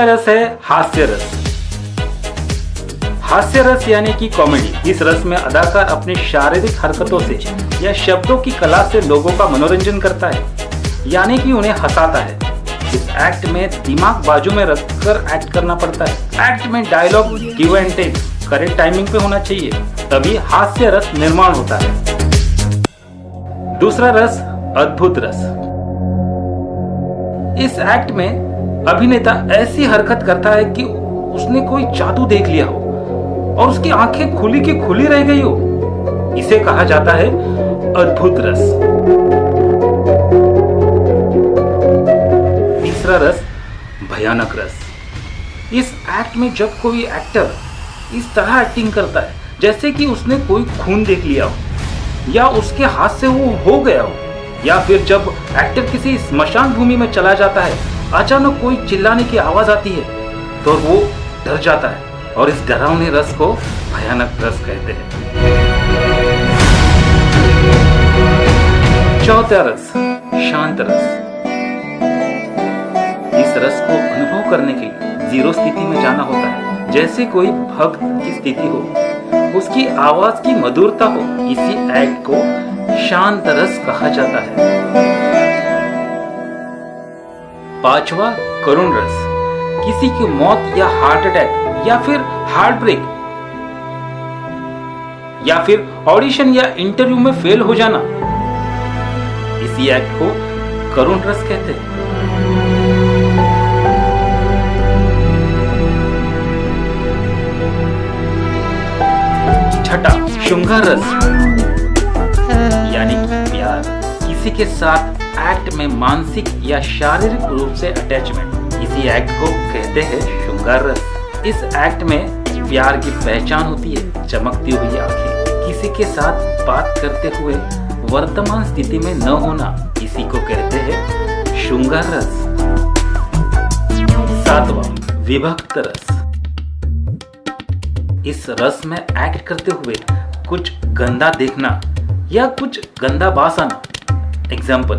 रस है हास्य रस। हास्य रस यानी कि कॉमेडी। इस रस में अदाकार अपनी शारीरिक हरकतों से या शब्दों की कला से लोगों का मनोरंजन करता है, यानी कि उन्हें हंसाता है। इस एक्ट में दिमाग बाजू में रखकर एक्ट करना पड़ता है। एक्ट में dialogue give and take correct timing पे होना चाहिए, तभी हास्य रस निर्माण होता है। दूसरा रस अद्भुत रस। इस एक्ट में अभिनेता ऐसी हरकत करता है कि उसने कोई जादू देख लिया हो और उसकी आंखें खुली की खुली रह गई हो। इसे कहा जाता है अद्भुत रस। तीसरा रस भयानक रस। इस एक्ट में जब कोई एक्टर इस तरह एक्टिंग करता है जैसे कि उसने कोई खून देख लिया हो या उसके हाथ से वो हो गया हो, या फिर जब एक्टर किसी स्मशान भूमि में चला जाता है, अचानक कोई चिल्लाने की आवाज आती है तो वो डर जाता है और इस डरावने रस को भयानक रस कहते हैं। चौथा रस शांत रस। इस रस को अनुभव करने के लिए जीरो स्थिति में जाना होता है, जैसे कोई भक्त की स्थिति हो, उसकी आवाज की मधुरता हो। इसी एक्ट को शांत रस कहा जाता है। पांचवा करुण रस। किसी की मौत या हार्ट अटैक या फिर हार्ट ब्रेक या फिर ऑडिशन या इंटरव्यू में फेल हो जाना, इसी एक्ट को करुण रस कहते हैं। छठा श्रृंगार रस यानी कि प्यार। किसी के साथ एक्ट में मानसिक या शारीरिक रूप से अटैचमेंट, इसी एक्ट को कहते हैं श्रृंगार रस। इस एक्ट में प्यार की पहचान होती है चमकती हुई आंखें, किसी के साथ बात करते हुए वर्तमान स्थिति में न होना, इसी को कहते हैं श्रृंगार रस। सातवां विभक्त रस। इस रस में एक्ट करते हुए कुछ गंदा देखना या कुछ गंदा बास आना। एग्जाम्पल,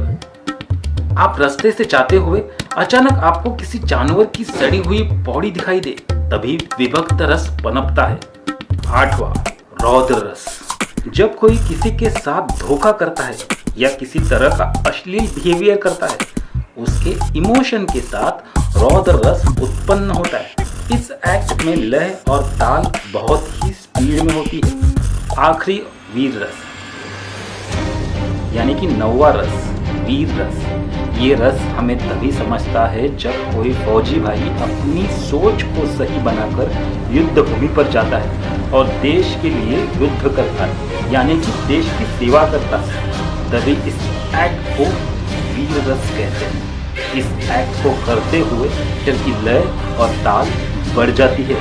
आप रास्ते से जाते हुए अचानक आपको किसी जानवर की सड़ी हुई बॉडी दिखाई दे, तभी विभक्त रस पनपता है। आठवां रौद्र रस। जब कोई किसी के साथ धोखा करता है या किसी तरह का अश्लील बिहेवियर करता है, उसके इमोशन के साथ रौद्र रस उत्पन्न होता है। इस एक्ट में लय और ताल बहुत ही स्पीड में होती है। आखिरी वीर रस यानी कि नौवां रस वीर रस। ये रस हमें तभी समझता है जब कोई फौजी भाई अपनी सोच को सही बनाकर युद्ध भूमि पर जाता है और देश के लिए युद्ध करता है, यानी कि देश की सेवा करता है, तभी इस एक्ट को वीर रस कहते हैं। इस एक्ट को करते हुए पिक्चर की लय और ताल बढ़ जाती है।